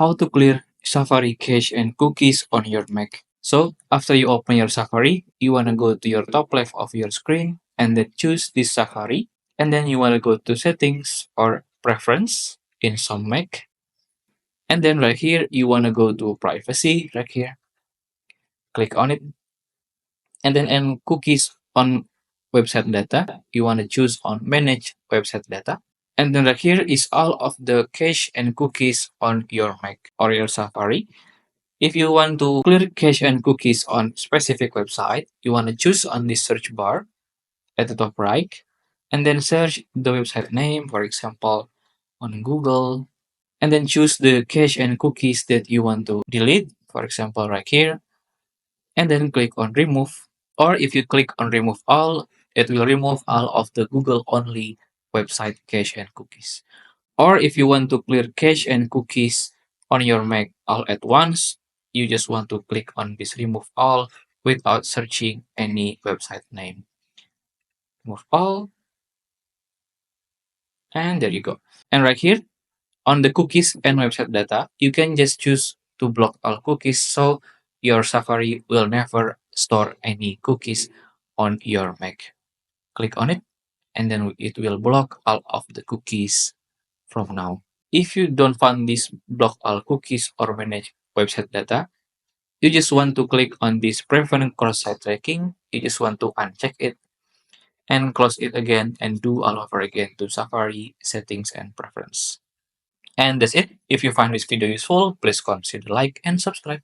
how to clear Safari cache and cookies on your Mac. So after you open your Safari, you want to go to your top left of your screen and then choose this Safari. And then you want to go to settings or preference in some Mac. And then right here, you want to go to privacy right here. Click on it. And then in cookies on website data, you want to choose on manage website data. And then right here is all of the cache and cookies on your Mac or your Safari. If you want to clear cache and cookies on specific website, you want to choose on this search bar at the top right, and then search the website name, for example, on Google, and then choose the cache and cookies that you want to delete, for example, right here, and then click on remove. Or if you click on remove all, it will remove all of the Google only website cache and cookies. Or if you want to clear cache and cookies on your Mac all at once, you just want to click on this remove all without searching any website name. Remove all, and there you go. And right here on the cookies and website data, you can just choose to block all cookies so your Safari will never store any cookies on your Mac. Click on it, and then it will block all of the cookies from now. If you don't find this block all cookies or manage website data, you just want to click on this prevent cross-site tracking. You just want to uncheck it and close it again and do all over again to Safari settings and preference. And that's it. If you find this video useful, please consider like and subscribe.